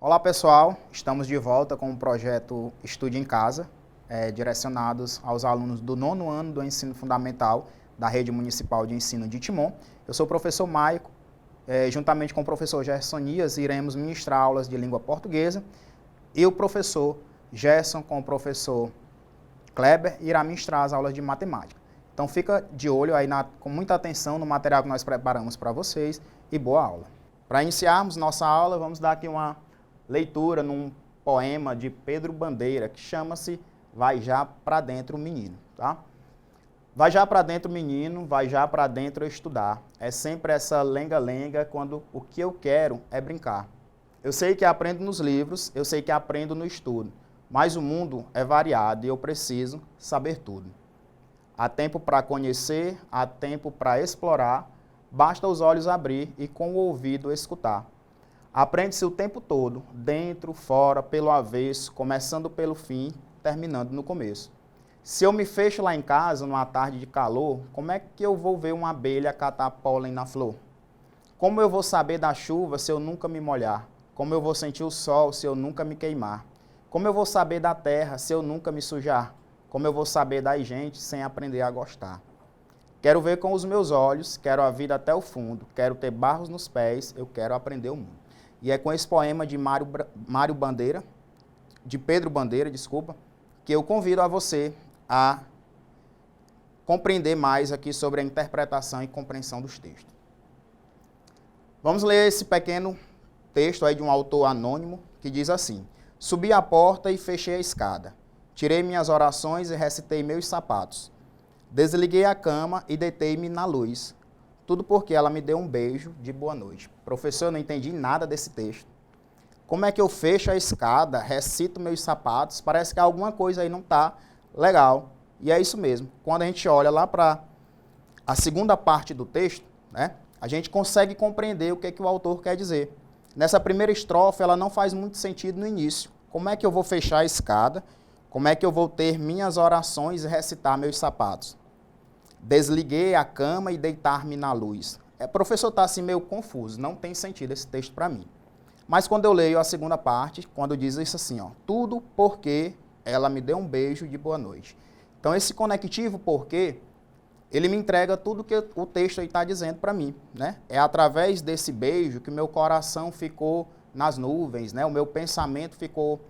Olá pessoal, estamos de volta com o projeto Estude em Casa, direcionados aos alunos do 9º ano do ensino fundamental da Rede Municipal de Ensino de Timon. Eu sou o professor Maico, juntamente com o professor Gersonias, iremos ministrar aulas de língua portuguesa e o professor Gerson com o professor Kleber irá ministrar as aulas de matemática. Então fica de olho aí com muita atenção no material que nós preparamos para vocês e boa aula. Para iniciarmos nossa aula, vamos dar aqui uma leitura num poema de Pedro Bandeira, que chama-se Vai Já Pra Dentro Menino, tá? Vai já pra dentro menino, vai já pra dentro estudar. É sempre essa lenga-lenga quando o que eu quero é brincar. Eu sei que aprendo nos livros, eu sei que aprendo no estudo, mas o mundo é variado e eu preciso saber tudo. Há tempo para conhecer, há tempo para explorar, basta os olhos abrir e com o ouvido escutar. Aprende-se o tempo todo, dentro, fora, pelo avesso, começando pelo fim, terminando no começo. Se eu me fecho lá em casa, numa tarde de calor, como é que eu vou ver uma abelha catar pólen na flor? Como eu vou saber da chuva se eu nunca me molhar? Como eu vou sentir o sol se eu nunca me queimar? Como eu vou saber da terra se eu nunca me sujar? Como eu vou saber das gente sem aprender a gostar? Quero ver com os meus olhos, quero a vida até o fundo, quero ter barros nos pés, eu quero aprender o mundo. E é com esse poema de Pedro Bandeira, que eu convido a você a compreender mais aqui sobre a interpretação e compreensão dos textos. Vamos ler esse pequeno texto aí de um autor anônimo que diz assim: Subi a porta e fechei a escada. Tirei minhas orações e recitei meus sapatos. Desliguei a cama e deitei-me na luz. Tudo porque ela me deu um beijo de boa noite. Professor, eu não entendi nada desse texto. Como é que eu fecho a escada, recito meus sapatos? Parece que alguma coisa aí não está legal. E é isso mesmo. Quando a gente olha lá para a segunda parte do texto, né, a gente consegue compreender o que o autor quer dizer. Nessa primeira estrofe, ela não faz muito sentido no início. Como é que eu vou fechar a escada? Como é que eu vou ter minhas orações e recitar meus sapatos? Desliguei a cama e deitar-me na luz. O professor está assim meio confuso, não tem sentido esse texto para mim. Mas quando eu leio a segunda parte, quando diz isso assim, ó, tudo porque ela me deu um beijo de boa noite. Então esse conectivo porque, ele me entrega tudo que o texto está dizendo para mim, né? É através desse beijo que o meu coração ficou nas nuvens, né? O meu pensamento ficou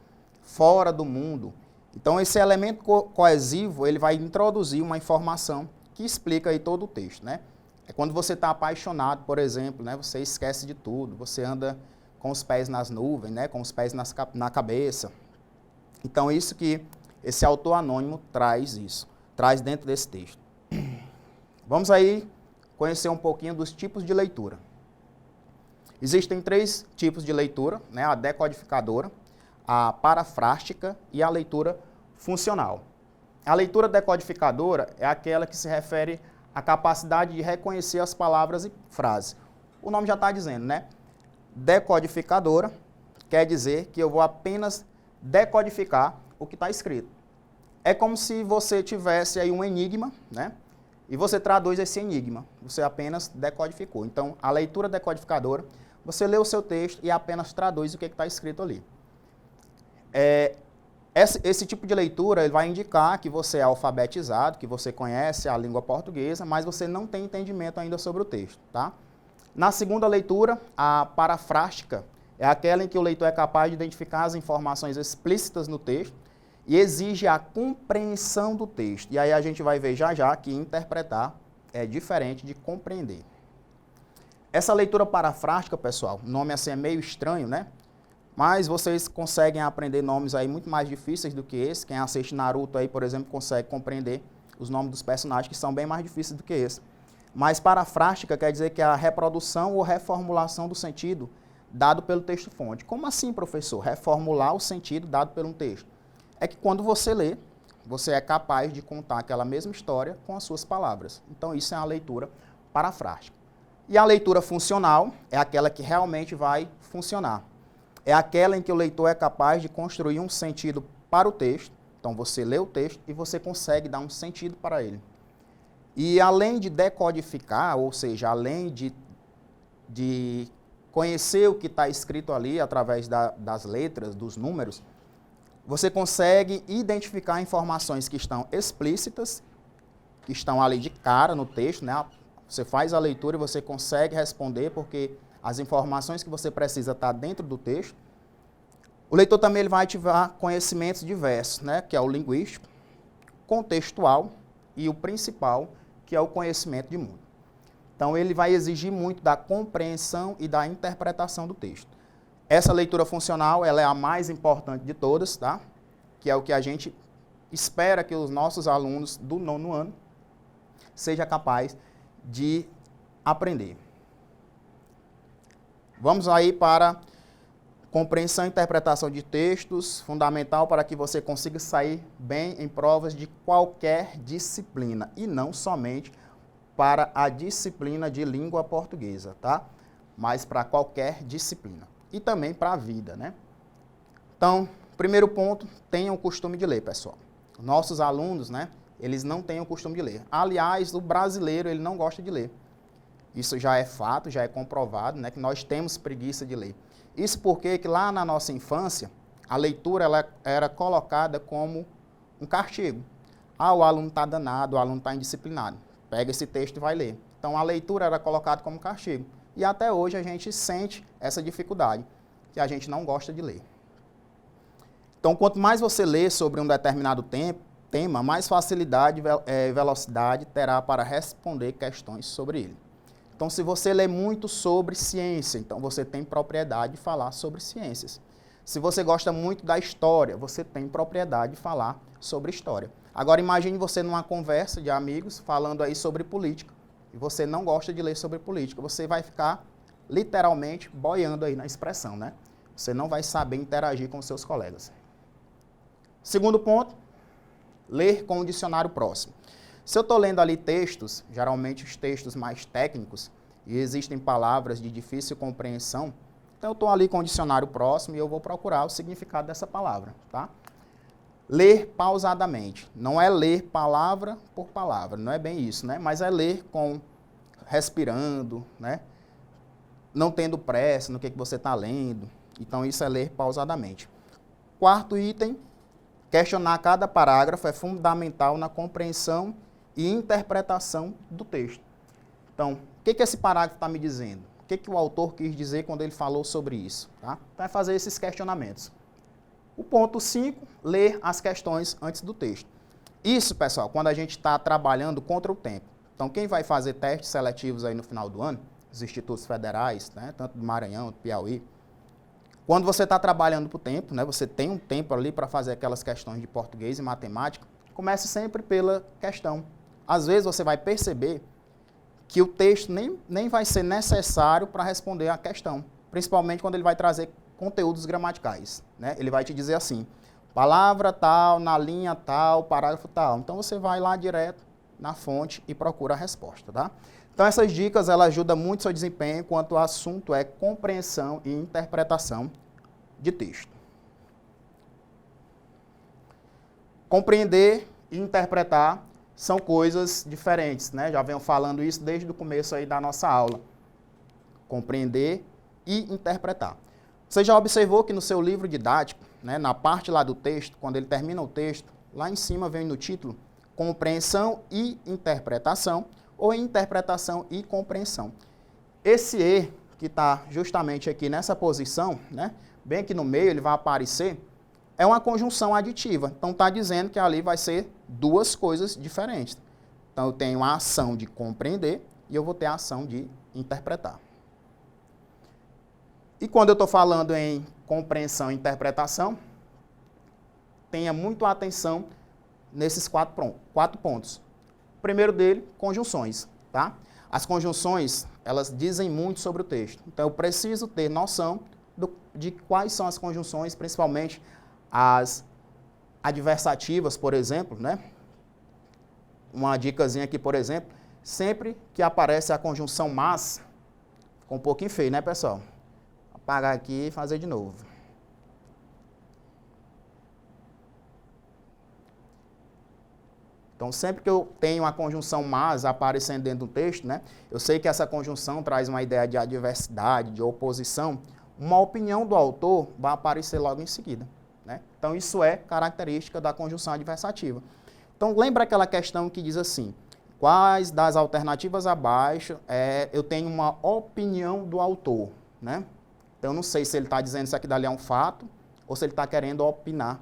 fora do mundo. Então esse elemento coesivo, ele vai introduzir uma informação que explica aí todo o texto, né? É quando você está apaixonado, por exemplo, né? Você esquece de tudo, você anda com os pés nas nuvens, né? Com os pés na cabeça. Então isso que esse autor anônimo traz dentro desse texto. Vamos aí conhecer um pouquinho dos tipos de leitura. Existem 3 tipos de leitura, né? A decodificadora, a parafrástica e a leitura funcional. A leitura decodificadora é aquela que se refere à capacidade de reconhecer as palavras e frases. O nome já está dizendo, né? Decodificadora quer dizer que eu vou apenas decodificar o que está escrito. É como se você tivesse aí um enigma, né? E você traduz esse enigma. Você apenas decodificou. Então, a leitura decodificadora, você lê o seu texto e apenas traduz o que está escrito ali. Esse tipo de leitura ele vai indicar que você é alfabetizado, que você conhece a língua portuguesa, mas você não tem entendimento ainda sobre o texto, tá? Na segunda leitura, a parafrástica é aquela em que o leitor é capaz de identificar as informações explícitas no texto e exige a compreensão do texto. E aí a gente vai ver já que interpretar é diferente de compreender. Essa leitura parafrástica, pessoal, o nome assim é meio estranho, né? Mas vocês conseguem aprender nomes aí muito mais difíceis do que esse. Quem assiste Naruto aí, por exemplo, consegue compreender os nomes dos personagens que são bem mais difíceis do que esse. Mas parafrástica quer dizer que é a reprodução ou reformulação do sentido dado pelo texto-fonte. Como assim, professor? Reformular o sentido dado por um texto? É que quando você lê, você é capaz de contar aquela mesma história com as suas palavras. Então isso é a leitura parafrástica. E a leitura funcional é aquela que realmente vai funcionar. É aquela em que o leitor é capaz de construir um sentido para o texto. Então você lê o texto e você consegue dar um sentido para ele. E além de decodificar, ou seja, além de conhecer o que está escrito ali através das letras, dos números, você consegue identificar informações que estão explícitas, que estão ali de cara no texto, né? Você faz a leitura e você consegue responder, porque as informações que você precisa estão dentro do texto. O leitor também ele vai ativar conhecimentos diversos, né? Que é o linguístico, contextual e o principal, que é o conhecimento de mundo. Então, ele vai exigir muito da compreensão e da interpretação do texto. Essa leitura funcional, ela é a mais importante de todas, tá? Que é o que a gente espera que os nossos alunos do 9º ano sejam capazes de aprender. Vamos aí para compreensão e interpretação de textos, fundamental para que você consiga sair bem em provas de qualquer disciplina, e não somente para a disciplina de língua portuguesa, tá? Mas para qualquer disciplina. E também para a vida, né? Então, primeiro ponto, tenham o costume de ler, pessoal. Nossos alunos, né? Eles não têm o costume de ler. Aliás, o brasileiro, ele não gosta de ler. Isso já é fato, já é comprovado, né? Que nós temos preguiça de ler. Isso porque que lá na nossa infância, a leitura ela era colocada como um castigo. Ah, o aluno está danado, o aluno está indisciplinado. Pega esse texto e vai ler. Então, a leitura era colocada como castigo. E até hoje a gente sente essa dificuldade, que a gente não gosta de ler. Então, quanto mais você lê sobre um determinado tema, mais facilidade e velocidade terá para responder questões sobre ele. Então, se você lê muito sobre ciência, então você tem propriedade de falar sobre ciências. Se você gosta muito da história, você tem propriedade de falar sobre história. Agora, imagine você numa conversa de amigos falando aí sobre política, e você não gosta de ler sobre política, você vai ficar literalmente boiando aí na expressão, né? Você não vai saber interagir com os seus colegas. Segundo ponto, ler com o dicionário próximo. Se eu estou lendo ali textos, geralmente os textos mais técnicos, e existem palavras de difícil compreensão, então eu estou ali com o dicionário próximo e eu vou procurar o significado dessa palavra, tá? Ler pausadamente. Não é ler palavra por palavra, não é bem isso, né? Mas é ler respirando, né? Não tendo pressa no que você está lendo. Então, isso é ler pausadamente. Quarto item, questionar cada parágrafo é fundamental na compreensão e interpretação do texto. Então, o que esse parágrafo está me dizendo? O que o autor quis dizer quando ele falou sobre isso? Tá? Então, é fazer esses questionamentos. O ponto 5, ler as questões antes do texto. Isso, pessoal, quando a gente está trabalhando contra o tempo. Então, quem vai fazer testes seletivos aí no final do ano, os institutos federais, né, tanto do Maranhão, do Piauí, quando você está trabalhando para o tempo, né, você tem um tempo ali para fazer aquelas questões de português e matemática, comece sempre pela questão. Às vezes você vai perceber que o texto nem vai ser necessário para responder a questão, principalmente quando ele vai trazer conteúdos gramaticais, né? Ele vai te dizer assim, palavra tal, na linha tal, parágrafo tal. Então, você vai lá direto na fonte e procura a resposta, tá? Então, essas dicas, elas ajudam muito o seu desempenho quanto o assunto é compreensão e interpretação de texto. Compreender e interpretar são coisas diferentes, né? Já venho falando isso desde o começo aí da nossa aula. Compreender e interpretar. Você já observou que no seu livro didático, né, na parte lá do texto, quando ele termina o texto, lá em cima vem no título, compreensão e interpretação, ou interpretação e compreensão. Esse E, que está justamente aqui nessa posição, né, bem aqui no meio, ele vai aparecer, é uma conjunção aditiva. Então, está dizendo que ali vai ser duas coisas diferentes. Então, eu tenho a ação de compreender e eu vou ter a ação de interpretar. E quando eu estou falando em compreensão e interpretação, tenha muito atenção nesses quatro pontos. O primeiro dele, conjunções, tá? As conjunções, elas dizem muito sobre o texto. Então, eu preciso ter noção de quais são as conjunções, principalmente as adversativas, por exemplo, né? Uma dicasinha aqui, por exemplo, sempre que aparece a conjunção mas, ficou um pouquinho feio, né, pessoal? Apagar aqui e fazer de novo. Então, sempre que eu tenho a conjunção mas aparecendo dentro do texto, né, eu sei que essa conjunção traz uma ideia de adversidade, de oposição, uma opinião do autor vai aparecer logo em seguida, né? Então, isso é característica da conjunção adversativa. Então, lembra aquela questão que diz assim, quais das alternativas abaixo eu tenho uma opinião do autor, né? Então, eu não sei se ele está dizendo isso aqui dali é um fato ou se ele está querendo opinar.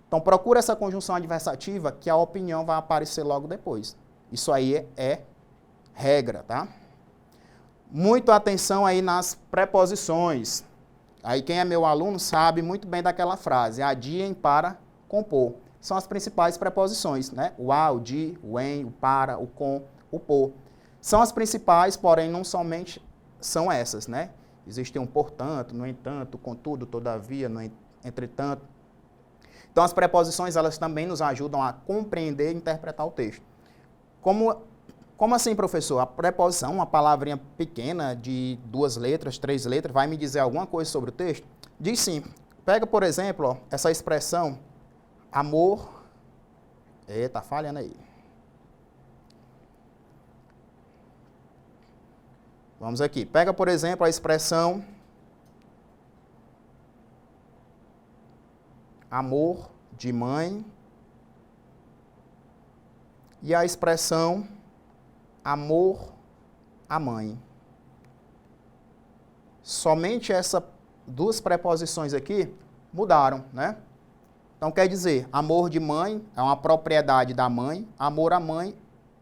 Então, procura essa conjunção adversativa que a opinião vai aparecer logo depois. Isso aí é regra, tá? Muito atenção aí nas preposições. Aí quem é meu aluno sabe muito bem daquela frase, adiem para compor. São as principais preposições, né? O a, o de, o em, o para, o com, o por. São as principais, porém não somente são essas, né? Existem um portanto, no entanto, contudo, todavia, entretanto. Então, as preposições, elas também nos ajudam a compreender e interpretar o texto. Como assim, professor? A preposição, uma palavrinha pequena de 2 letras, 3 letras, vai me dizer alguma coisa sobre o texto? Diz sim. Pega, por exemplo, ó, essa expressão, amor... Eita, falhando aí. Vamos aqui. Pega, por exemplo, a expressão... amor de mãe e a expressão amor à mãe. Somente essas 2 preposições aqui mudaram, né? Então quer dizer, amor de mãe é uma propriedade da mãe, amor à mãe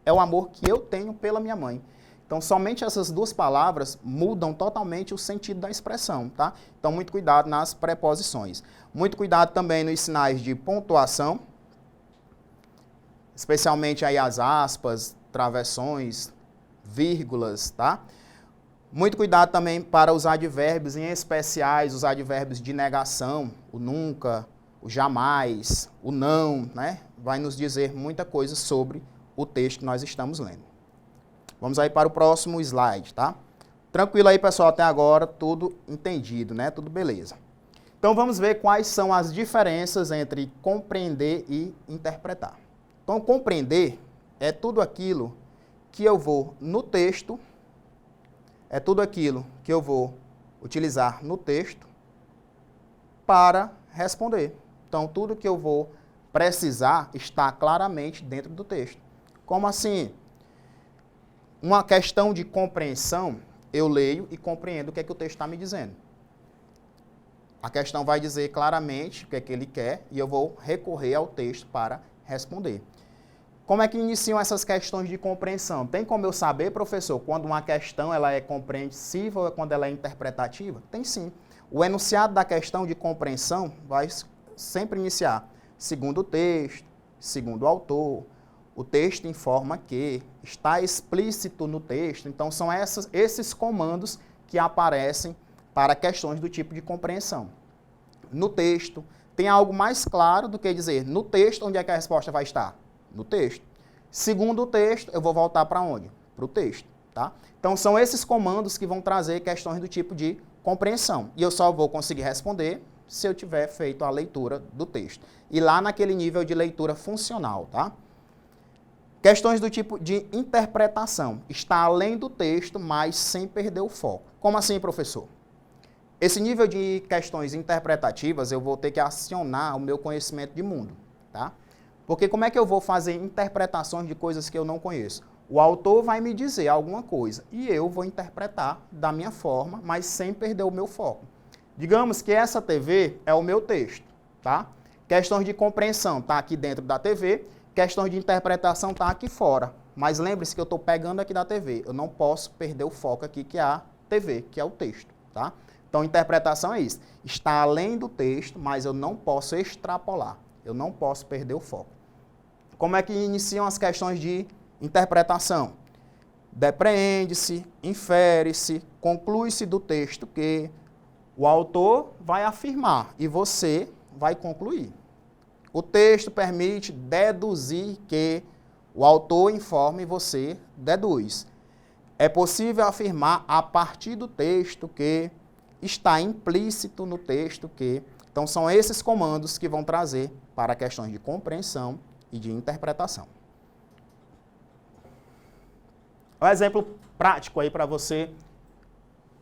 é o amor que eu tenho pela minha mãe. Então, somente essas 2 palavras mudam totalmente o sentido da expressão, tá? Então, muito cuidado nas preposições. Muito cuidado também nos sinais de pontuação, especialmente aí as aspas, travessões, vírgulas, tá? Muito cuidado também para os advérbios, em especiais os advérbios de negação, o nunca, o jamais, o não, né? Vai nos dizer muita coisa sobre o texto que nós estamos lendo. Vamos aí para o próximo slide, tá? Tranquilo aí, pessoal, até agora, tudo entendido, né? Tudo beleza. Então, vamos ver quais são as diferenças entre compreender e interpretar. Então, compreender é tudo aquilo que eu vou no texto, é tudo aquilo que eu vou utilizar no texto para responder. Então, tudo que eu vou precisar está claramente dentro do texto. Como assim? Uma questão de compreensão, eu leio e compreendo o que é que o texto está me dizendo. A questão vai dizer claramente o que é que ele quer e eu vou recorrer ao texto para responder. Como é que iniciam essas questões de compreensão? Tem como eu saber, professor, quando uma questão ela é compreensiva ou quando ela é interpretativa? Tem sim. O enunciado da questão de compreensão vai sempre iniciar segundo o texto, segundo o autor. O texto informa que está explícito no texto. Então, são esses comandos que aparecem para questões do tipo de compreensão. No texto, tem algo mais claro do que dizer no texto, onde é que a resposta vai estar? No texto. Segundo o texto, eu vou voltar para onde? Para o texto, tá? Então, são esses comandos que vão trazer questões do tipo de compreensão. E eu só vou conseguir responder se eu tiver feito a leitura do texto. E lá naquele nível de leitura funcional, tá? Questões do tipo de interpretação. Está além do texto, mas sem perder o foco. Como assim, professor? Esse nível de questões interpretativas, eu vou ter que acionar o meu conhecimento de mundo, tá? Porque como é que eu vou fazer interpretações de coisas que eu não conheço? O autor vai me dizer alguma coisa e eu vou interpretar da minha forma, mas sem perder o meu foco. Digamos que essa TV é o meu texto, tá? Questões de compreensão está aqui dentro da TV, questões de interpretação está aqui fora. Mas lembre-se que eu estou pegando aqui da TV. Eu não posso perder o foco aqui, que é a TV, que é o texto, tá? Então, interpretação é isso. Está além do texto, mas eu não posso extrapolar. Eu não posso perder o foco. Como é que iniciam as questões de interpretação? Depreende-se, infere-se, conclui-se do texto que o autor vai afirmar e você vai concluir. O texto permite deduzir que o autor informa e você deduz. É possível afirmar a partir do texto que está implícito no texto que... Então, são esses comandos que vão trazer para questões de compreensão e de interpretação. Um exemplo prático aí para você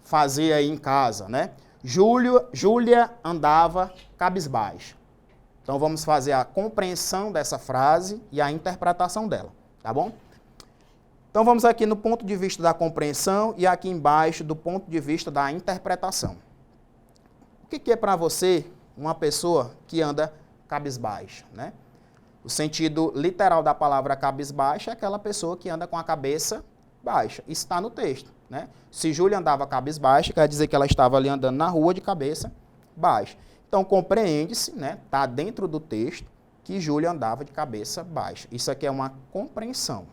fazer aí em casa, né? Júlia andava cabisbaixa. Então vamos fazer a compreensão dessa frase e a interpretação dela, tá bom? Então vamos aqui no ponto de vista da compreensão e aqui embaixo do ponto de vista da interpretação. O que é para você uma pessoa que anda cabisbaixa, né? O sentido literal da palavra cabisbaixa é aquela pessoa que anda com a cabeça baixa. Isso está no texto, né? Se Júlia andava cabisbaixa, quer dizer que ela estava ali andando na rua de cabeça baixa. Então compreende-se, né? Está dentro do texto que Júlia andava de cabeça baixa. Isso aqui é uma compreensão.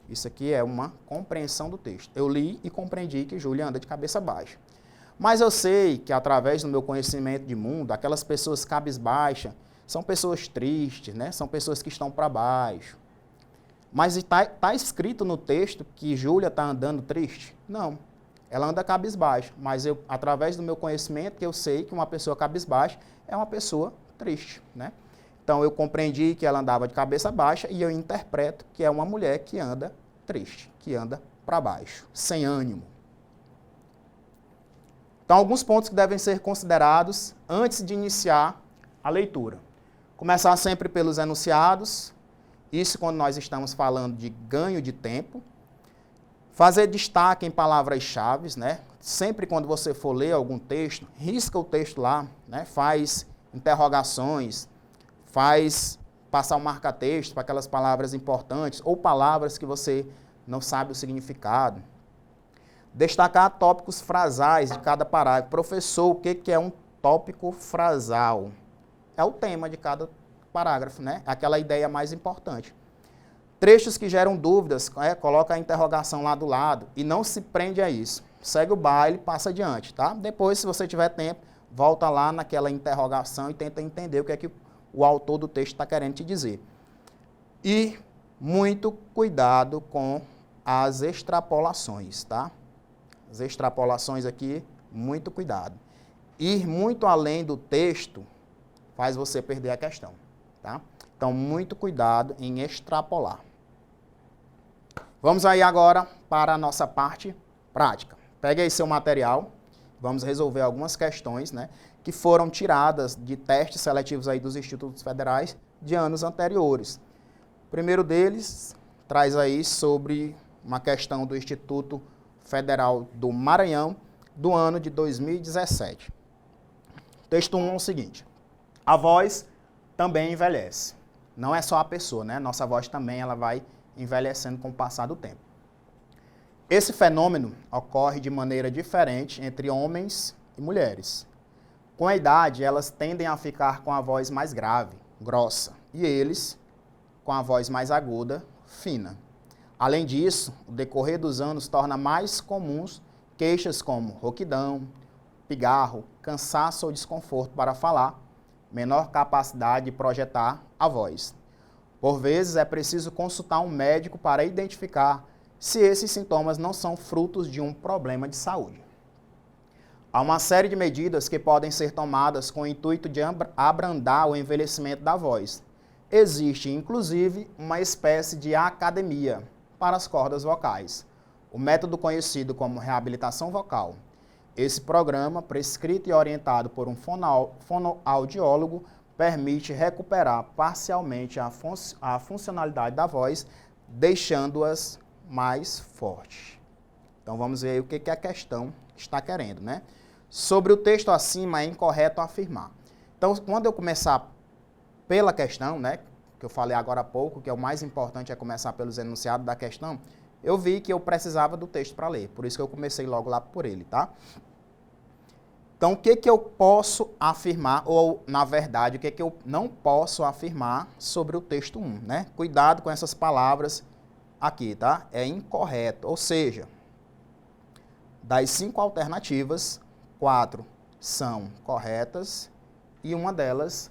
Isso aqui é uma compreensão do texto. Eu li e compreendi que Júlia anda de cabeça baixa. Mas eu sei que através do meu conhecimento de mundo, aquelas pessoas cabisbaixas são pessoas tristes, né? São pessoas que estão para baixo. Mas está escrito no texto que Júlia está andando triste? Não. Ela anda cabisbaixa. Mas eu, através do meu conhecimento, eu sei que uma pessoa cabisbaixa é uma pessoa triste, né? Então eu compreendi que ela andava de cabeça baixa e eu interpreto que é uma mulher que anda triste, que anda para baixo, sem ânimo. Então alguns pontos que devem ser considerados antes de iniciar a leitura. Começar sempre pelos enunciados, isso quando nós estamos falando de ganho de tempo. Fazer destaque em palavras-chave, né? Sempre quando você for ler algum texto, risca o texto lá, né? Faz interrogações, faz passar um marca-texto para aquelas palavras importantes ou palavras que você não sabe o significado. Destacar tópicos frasais de cada parágrafo. Professor, o que é um tópico frasal? É o tema de cada parágrafo, né? Aquela ideia mais importante. Trechos que geram dúvidas, coloca a interrogação lá do lado e não se prende a isso. Segue o baile, passa adiante, tá? Depois, se você tiver tempo, volta lá naquela interrogação e tenta entender o que é que o autor do texto está querendo te dizer. E muito cuidado com as extrapolações, tá? As extrapolações aqui, muito cuidado. Ir muito além do texto faz você perder a questão, tá? Então, muito cuidado em extrapolar. Vamos aí agora para a nossa parte prática. Pegue aí seu material, vamos resolver algumas questões, né, que foram tiradas de testes seletivos aí dos institutos federais de anos anteriores. O primeiro deles traz aí sobre uma questão do Instituto Federal do Maranhão, do ano de 2017. Texto 1 é o seguinte: a voz também envelhece. Não é só a pessoa, né? Nossa voz também ela vai envelhecendo com o passar do tempo. Esse fenômeno ocorre de maneira diferente entre homens e mulheres. Com a idade, elas tendem a ficar com a voz mais grave, grossa, e eles com a voz mais aguda, fina. Além disso, o decorrer dos anos torna mais comuns queixas como rouquidão, pigarro, cansaço ou desconforto para falar, menor capacidade de projetar a voz. Por vezes, é preciso consultar um médico para identificar se esses sintomas não são frutos de um problema de saúde. Há uma série de medidas que podem ser tomadas com o intuito de abrandar o envelhecimento da voz. Existe, inclusive, uma espécie de academia para as cordas vocais, o método conhecido como reabilitação vocal. Esse programa, prescrito e orientado por um fonoaudiólogo, permite recuperar parcialmente a funcionalidade da voz, deixando-as mais fortes. Então vamos ver aí o que a questão está querendo, né? Sobre o texto acima, é incorreto afirmar. Então, quando eu começar pela questão, né, que eu falei agora há pouco, que é o mais importante é começar pelos enunciados da questão, eu vi que eu precisava do texto para ler, por isso que eu comecei logo lá por ele, tá? Então, o que eu posso afirmar, ou, na verdade, o que eu não posso afirmar sobre o texto 1, né? Cuidado com essas palavras aqui, tá? É incorreto, ou seja, das 5 alternativas, 4 são corretas e uma delas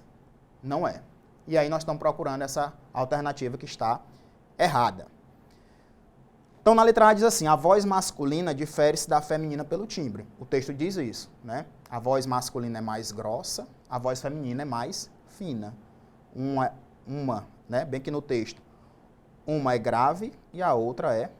não é. E aí nós estamos procurando essa alternativa que está errada. Então, na letra A diz assim: a voz masculina difere-se da feminina pelo timbre. O texto diz isso, né? A voz masculina é mais grossa, a voz feminina é mais fina. Uma, né? Bem que no texto, uma é grave e a outra é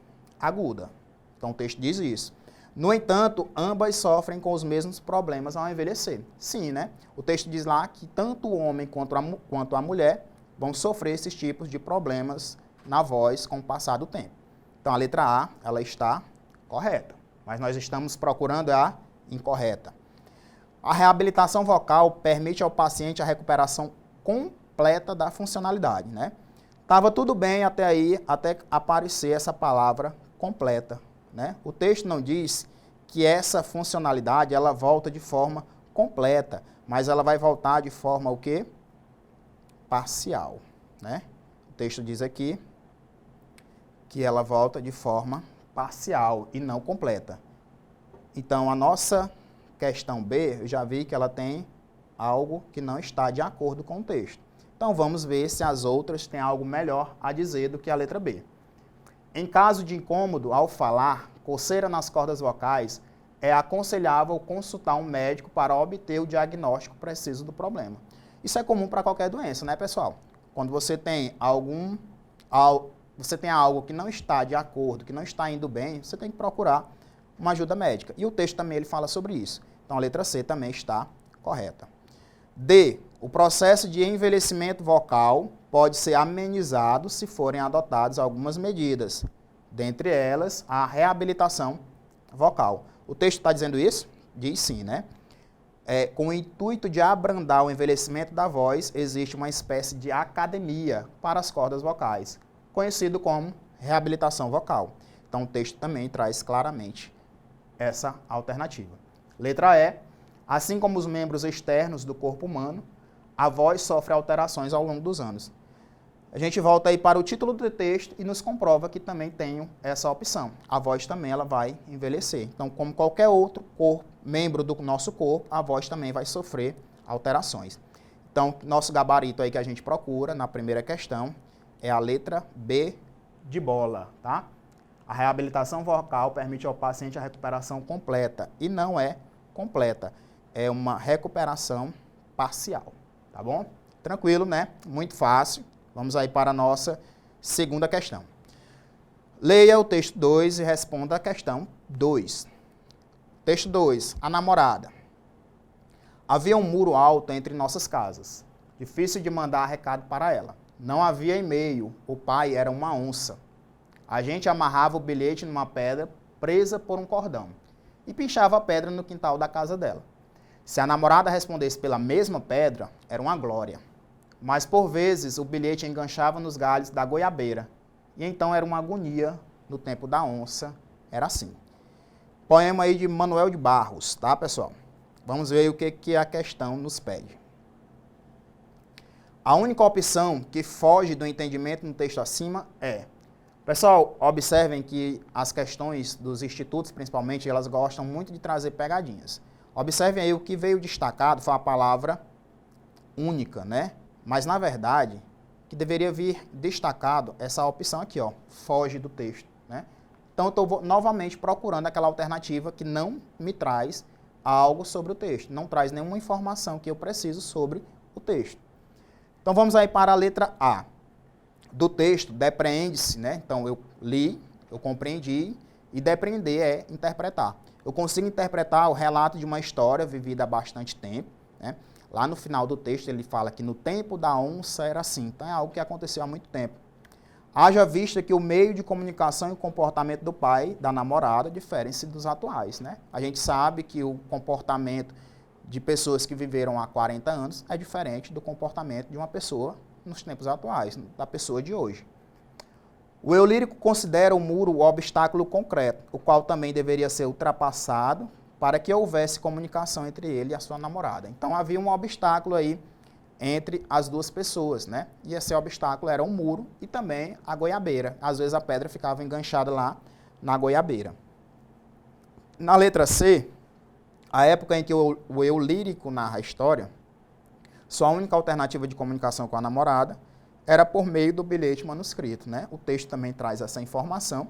aguda. Então o texto diz isso. No entanto, ambas sofrem com os mesmos problemas ao envelhecer. Sim, né? O texto diz lá que tanto o homem quanto a mulher vão sofrer esses tipos de problemas na voz com o passar do tempo. Então a letra A, ela está correta, mas nós estamos procurando a incorreta. A reabilitação vocal permite ao paciente a recuperação completa da funcionalidade, né? Tava tudo bem até aí, até aparecer essa palavra completa, né? O texto não diz que essa funcionalidade ela volta de forma completa, mas ela vai voltar de forma o quê? Parcial, né? O texto diz aqui que ela volta de forma parcial e não completa. Então, a nossa questão B, eu já vi que ela tem algo que não está de acordo com o texto. Então, vamos ver se as outras têm algo melhor a dizer do que a letra B. Em caso de incômodo ao falar, coceira nas cordas vocais, é aconselhável consultar um médico para obter o diagnóstico preciso do problema. Isso é comum para qualquer doença, né, pessoal? Quando você tem algo que não está de acordo, que não está indo bem, você tem que procurar uma ajuda médica. E o texto também ele fala sobre isso. Então, a letra C também está correta. D. O processo de envelhecimento vocal pode ser amenizado se forem adotadas algumas medidas, dentre elas a reabilitação vocal. O texto está dizendo isso? Diz sim, né? Com o intuito de abrandar o envelhecimento da voz, existe uma espécie de academia para as cordas vocais, conhecido como reabilitação vocal. Então, o texto também traz claramente essa alternativa. Letra E. Assim como os membros externos do corpo humano, a voz sofre alterações ao longo dos anos. A gente volta aí para o título do texto e nos comprova que também tem essa opção. A voz também ela vai envelhecer. Então, como qualquer outro membro do nosso corpo, a voz também vai sofrer alterações. Então, nosso gabarito aí que a gente procura na primeira questão é a letra B de bola, tá? A reabilitação vocal permite ao paciente a recuperação completa e não é completa. É uma recuperação parcial, tá bom? Tranquilo, né? Muito fácil. Vamos aí para a nossa segunda questão. Leia o texto 2 e responda a questão 2. Texto 2. A namorada. Havia um muro alto entre nossas casas. Difícil de mandar recado para ela. Não havia e-mail. O pai era uma onça. A gente amarrava o bilhete numa pedra presa por um cordão e pinchava a pedra no quintal da casa dela. Se a namorada respondesse pela mesma pedra, era uma glória. Mas, por vezes, o bilhete enganchava nos galhos da goiabeira. E então era uma agonia no tempo da onça. Era assim. Poema aí de Manuel de Barros, tá, pessoal? Vamos ver o que a questão nos pede. A única opção que foge do entendimento no texto acima é... Pessoal, observem que as questões dos institutos, principalmente, elas gostam muito de trazer pegadinhas. Observem aí, o que veio destacado foi a palavra única, né? Mas, na verdade, que deveria vir destacado essa opção aqui, ó, foge do texto, né? Então, eu estou novamente procurando aquela alternativa que não me traz algo sobre o texto, não traz nenhuma informação que eu preciso sobre o texto. Então, vamos aí para a letra A. Do texto, depreende-se, né? Então, eu li, eu compreendi, e depreender é interpretar. Eu consigo interpretar o relato de uma história vivida há bastante tempo, né? Lá no final do texto ele fala que no tempo da onça era assim, então é algo que aconteceu há muito tempo. Haja vista que o meio de comunicação e o comportamento do pai, da namorada, diferem-se dos atuais, né? A gente sabe que o comportamento de pessoas que viveram há 40 anos é diferente do comportamento de uma pessoa nos tempos atuais, da pessoa de hoje. O eu lírico considera o muro o obstáculo concreto, o qual também deveria ser ultrapassado para que houvesse comunicação entre ele e a sua namorada. Então havia um obstáculo aí entre as duas pessoas, né? E esse obstáculo era um muro e também a goiabeira. Às vezes a pedra ficava enganchada lá na goiabeira. Na letra C, a época em que o eu lírico narra a história, sua única alternativa de comunicação com a namorada era por meio do bilhete manuscrito, né? O texto também traz essa informação.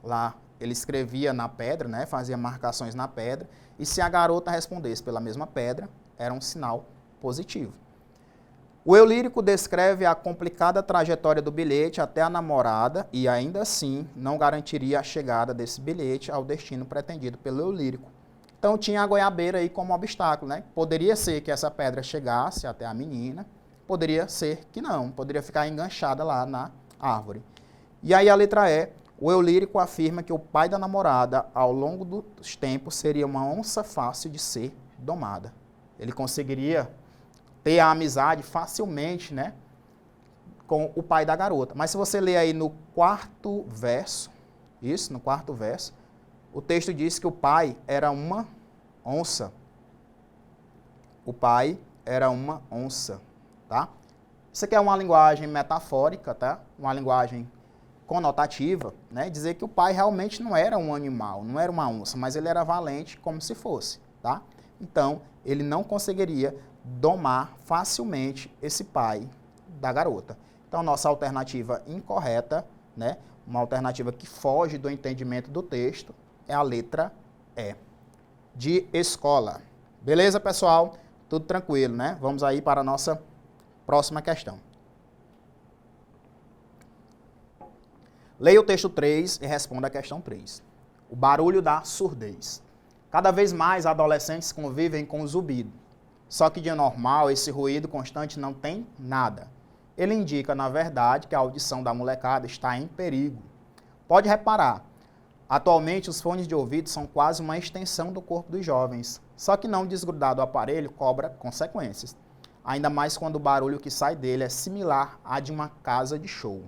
Lá ele escrevia na pedra, né? Fazia marcações na pedra, e se a garota respondesse pela mesma pedra, era um sinal positivo. O eu lírico descreve a complicada trajetória do bilhete até a namorada e ainda assim não garantiria a chegada desse bilhete ao destino pretendido pelo eu lírico. Então tinha a goiabeira aí como obstáculo, né? Poderia ser que essa pedra chegasse até a menina, poderia ser que não, poderia ficar enganchada lá na árvore. E aí a letra E, o eu lírico afirma que o pai da namorada, ao longo dos tempos, seria uma onça fácil de ser domada. Ele conseguiria ter a amizade facilmente, né, com o pai da garota. Mas se você ler aí no quarto verso, no quarto verso, o texto diz que o pai era uma onça. O pai era uma onça, tá? Isso aqui é uma linguagem metafórica, tá? Uma linguagem conotativa, né? Dizer que o pai realmente não era um animal, não era uma onça, mas ele era valente como se fosse, tá? Então, ele não conseguiria domar facilmente esse pai da garota. Então, nossa alternativa incorreta, né, uma alternativa que foge do entendimento do texto, é a letra E, de escola. Beleza, pessoal? Tudo tranquilo, né? Vamos aí para a nossa próxima questão. Leia o texto 3 e responda a questão 3. O barulho da surdez. Cada vez mais adolescentes convivem com o zumbido. Só que de normal, esse ruído constante não tem nada. Ele indica, na verdade, que a audição da molecada está em perigo. Pode reparar, atualmente os fones de ouvido são quase uma extensão do corpo dos jovens. Só que não desgrudar do aparelho cobra consequências. Ainda mais quando o barulho que sai dele é similar à de uma casa de show.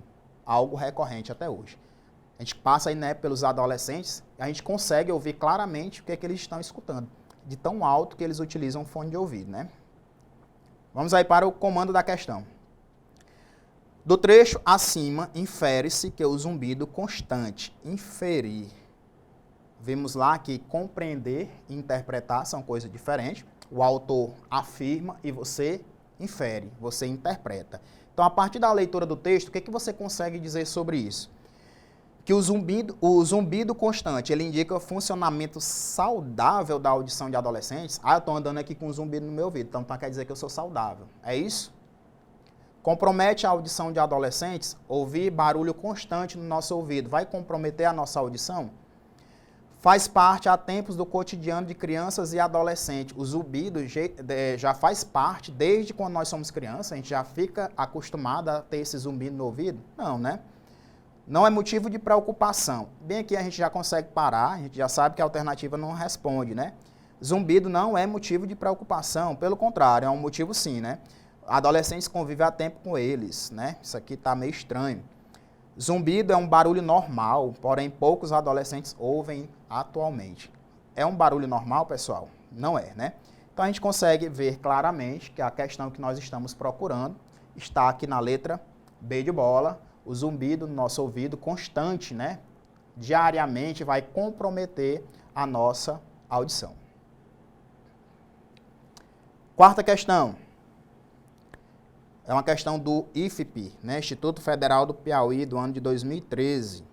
Algo recorrente até hoje. A gente passa aí, né, pelos adolescentes e a gente consegue ouvir claramente o que é que eles estão escutando, de tão alto que eles utilizam o fone de ouvido, né? Vamos aí para o comando da questão. Do trecho acima, infere-se que o zumbido constante, inferir. Vimos lá que compreender e interpretar são coisas diferentes. O autor afirma e você infere, você interpreta. Então, a partir da leitura do texto, o que é que você consegue dizer sobre isso? Que o zumbido constante, ele indica o funcionamento saudável da audição de adolescentes. Ah, eu estou andando aqui com um zumbido no meu ouvido, então quer dizer que eu sou saudável. É isso? Compromete a audição de adolescentes? Ouvir barulho constante no nosso ouvido vai comprometer a nossa audição? Faz parte há tempos do cotidiano de crianças e adolescentes. O zumbido já faz parte desde quando nós somos crianças, a gente já fica acostumado a ter esse zumbido no ouvido? Não, né? Não é motivo de preocupação. Bem aqui a gente já consegue parar, a gente já sabe que a alternativa não responde, né? Zumbido não é motivo de preocupação, pelo contrário, é um motivo sim, né? Adolescentes convivem há tempo com eles, né? Isso aqui está meio estranho. Zumbido é um barulho normal, porém poucos adolescentes ouvem atualmente. É um barulho normal, pessoal? Não é, né? Então a gente consegue ver claramente que a questão que nós estamos procurando está aqui na letra B de bola. O zumbido no nosso ouvido constante, né? Diariamente vai comprometer a nossa audição. Quarta questão. É uma questão do IFP, né? Instituto Federal do Piauí, do ano de 2013.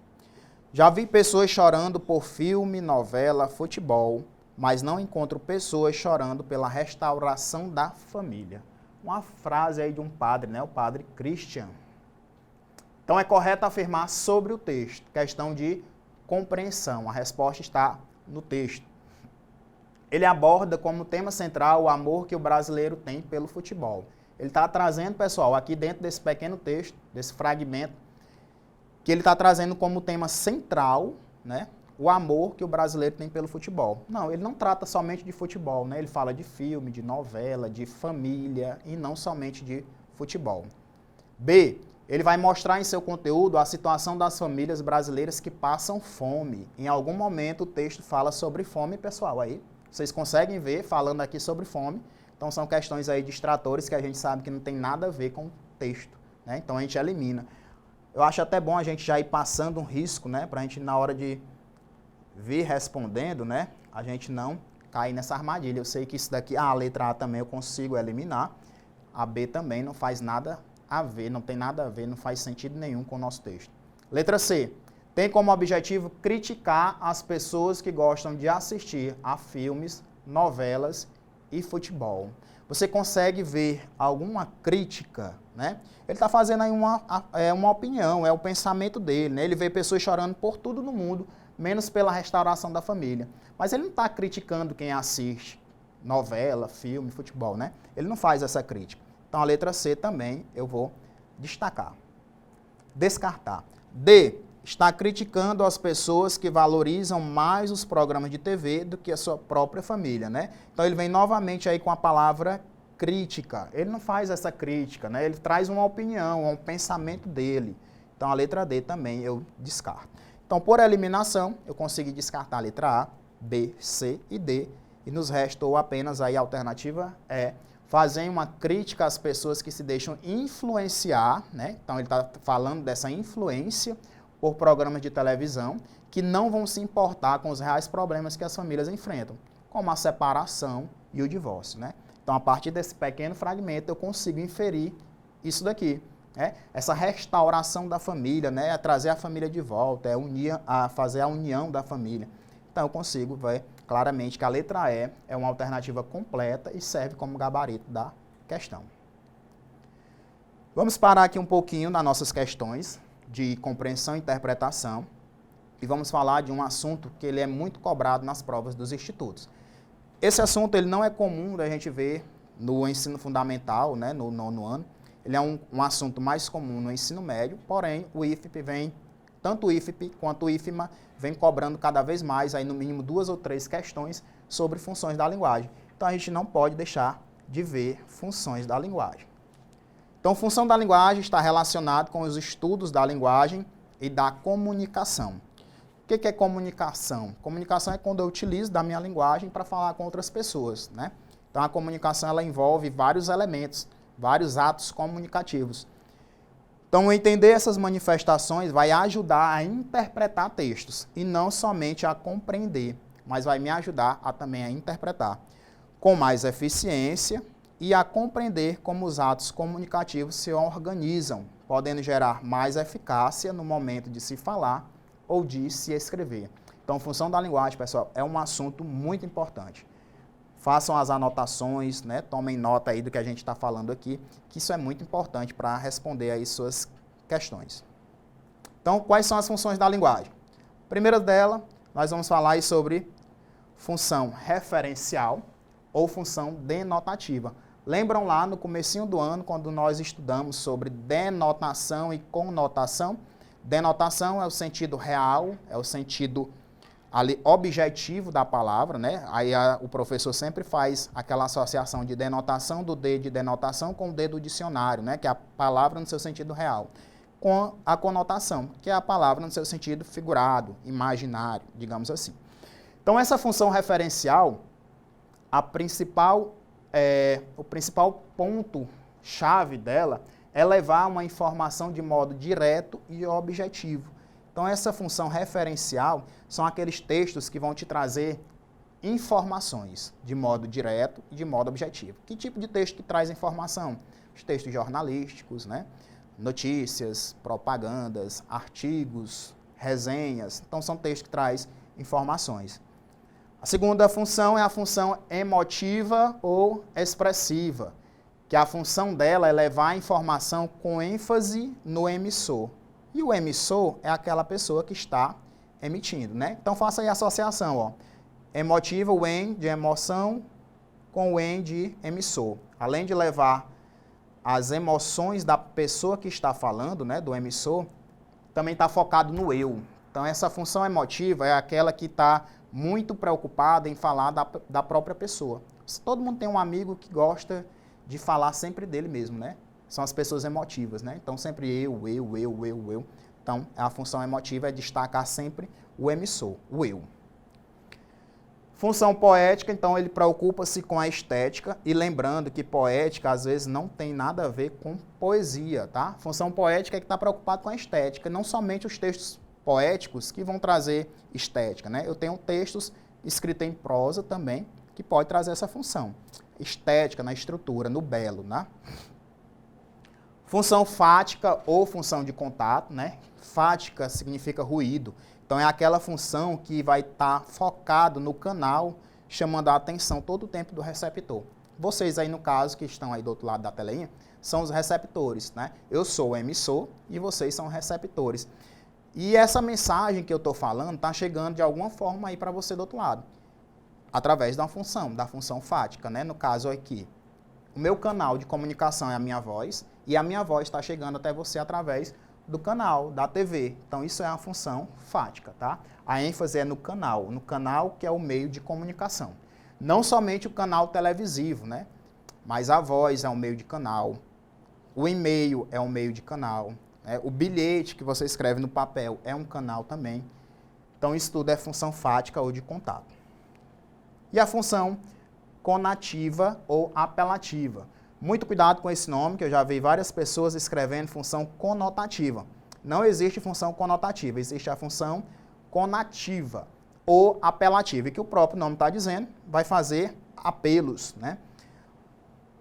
Já vi pessoas chorando por filme, novela, futebol, mas não encontro pessoas chorando pela restauração da família. Uma frase aí de um padre, né? O padre Christian. Então é correto afirmar sobre o texto, questão de compreensão. A resposta está no texto. Ele aborda como tema central o amor que o brasileiro tem pelo futebol. Ele está trazendo, pessoal, aqui dentro desse pequeno texto, desse fragmento, que ele está trazendo como tema central, né, o amor que o brasileiro tem pelo futebol. Não, ele não trata somente de futebol, né? Ele fala de filme, de novela, de família e não somente de futebol. B. Ele vai mostrar em seu conteúdo a situação das famílias brasileiras que passam fome. Em algum momento o texto fala sobre fome, pessoal. Aí vocês conseguem ver falando aqui sobre fome. Então são questões aí distratores que a gente sabe que não tem nada a ver com o texto, né? Então a gente elimina. Eu acho até bom a gente já ir passando um risco, né? Para a gente, na hora de vir respondendo, né? A gente não cair nessa armadilha. Eu sei que isso daqui, a letra A também eu consigo eliminar. A B também não faz nada a ver, não tem nada a ver, não faz sentido nenhum com o nosso texto. Letra C. Tem como objetivo criticar as pessoas que gostam de assistir a filmes, novelas e futebol. você consegue ver alguma crítica, né? Ele está fazendo aí uma opinião, é o pensamento dele, né? Ele vê pessoas chorando por tudo no mundo, menos pela restauração da família. Mas ele não está criticando quem assiste novela, filme, futebol, né? Ele não faz essa crítica. Então a letra C também eu vou destacar. Descartar. D. Está criticando as pessoas que valorizam mais os programas de TV do que a sua própria família, né? Então ele vem novamente aí com a palavra crítica. Ele não faz essa crítica, né? Ele traz uma opinião, um pensamento dele. Então a letra D também eu descarto. Então por eliminação eu consegui descartar a letra A, B, C e D. E nos restou apenas aí a alternativa E, fazer uma crítica às pessoas que se deixam influenciar, né? Então ele está falando dessa influência por programas de televisão que não vão se importar com os reais problemas que as famílias enfrentam, como a separação e o divórcio, né? Então, a partir desse pequeno fragmento, eu consigo inferir isso daqui, né? Essa restauração da família, né? É trazer a família de volta, fazer a união da família. Então, eu consigo ver claramente que a letra E é uma alternativa completa e serve como gabarito da questão. Vamos parar aqui um pouquinho nas nossas questões de compreensão e interpretação e vamos falar de um assunto que ele é muito cobrado nas provas dos institutos. Esse assunto ele não é comum da gente ver no ensino fundamental, né, no 9º ano. Ele é um assunto mais comum no ensino médio, porém o IFP tanto o IFP quanto o IFMA vem cobrando cada vez mais, aí no mínimo 2 ou 3 questões sobre funções da linguagem. Então a gente não pode deixar de ver funções da linguagem. Então, função da linguagem está relacionada com os estudos da linguagem e da comunicação. O que é comunicação? Comunicação é quando eu utilizo da minha linguagem para falar com outras pessoas, né? Então, a comunicação ela envolve vários elementos, vários atos comunicativos. Então, entender essas manifestações vai ajudar a interpretar textos e não somente a compreender, mas vai me ajudar também a interpretar com mais eficiência e a compreender como os atos comunicativos se organizam, podendo gerar mais eficácia no momento de se falar ou de se escrever. Então, função da linguagem, pessoal, é um assunto muito importante. Façam as anotações, né? Tomem nota aí do que a gente está falando aqui, que isso é muito importante para responder aí suas questões. Então, quais são as funções da linguagem? A primeira dela, nós vamos falar aí sobre função referencial ou função denotativa. Lembram lá no comecinho do ano, quando nós estudamos sobre denotação e conotação? Denotação é o sentido real, é o sentido ali objetivo da palavra, né? Aí o professor sempre faz aquela associação de denotação do D de denotação com o D do dicionário, né? Que é a palavra no seu sentido real. Com a conotação, que é a palavra no seu sentido figurado, imaginário, digamos assim. Então, essa função referencial, o principal ponto-chave dela é levar uma informação de modo direto e objetivo. Então, essa função referencial são aqueles textos que vão te trazer informações de modo direto e de modo objetivo. Que tipo de texto que traz informação? Os textos jornalísticos, né? Notícias, propagandas, artigos, resenhas. Então, são textos que trazem informações. A segunda função é a função emotiva ou expressiva, que a função dela é levar a informação com ênfase no emissor. E o emissor é aquela pessoa que está emitindo, né? Então, faça aí a associação, ó. Emotiva, o em de emoção, com o em de emissor. Além de levar as emoções da pessoa que está falando, né, do emissor, também está focado no eu. Então, essa função emotiva é aquela que está muito preocupada em falar da própria pessoa. Todo mundo tem um amigo que gosta de falar sempre dele mesmo, né? São as pessoas emotivas, né? Então, sempre eu. Então, a função emotiva é destacar sempre o emissor, o eu. Função poética, então, ele preocupa-se com a estética e lembrando que poética, às vezes, não tem nada a ver com poesia, tá? Função poética é que está preocupado com a estética, não somente os textos poéticos que vão trazer estética, né? Eu tenho textos escritos em prosa também que pode trazer essa função. Estética na estrutura, no belo, né? Função fática ou função de contato, né? Fática significa ruído. Então, é aquela função que vai estar focado no canal, chamando a atenção todo o tempo do receptor. Vocês aí, no caso, que estão aí do outro lado da telinha, são os receptores, né? Eu sou o emissor e vocês são receptores. E essa mensagem que eu estou falando está chegando de alguma forma aí para você do outro lado, através da função fática, né? No caso aqui, o meu canal de comunicação é a minha voz e a minha voz está chegando até você através do canal, da TV. Então, isso é a função fática, tá? A ênfase é no canal que é o meio de comunicação. Não somente o canal televisivo, né? Mas a voz é um meio de canal, o e-mail é um meio de canal, né? O bilhete que você escreve no papel é um canal também. Então, isso tudo é função fática ou de contato. E a função conativa ou apelativa. Muito cuidado com esse nome, que eu já vi várias pessoas escrevendo função conotativa. Não existe função conotativa, existe a função conativa ou apelativa, que o próprio nome está dizendo, vai fazer apelos, né?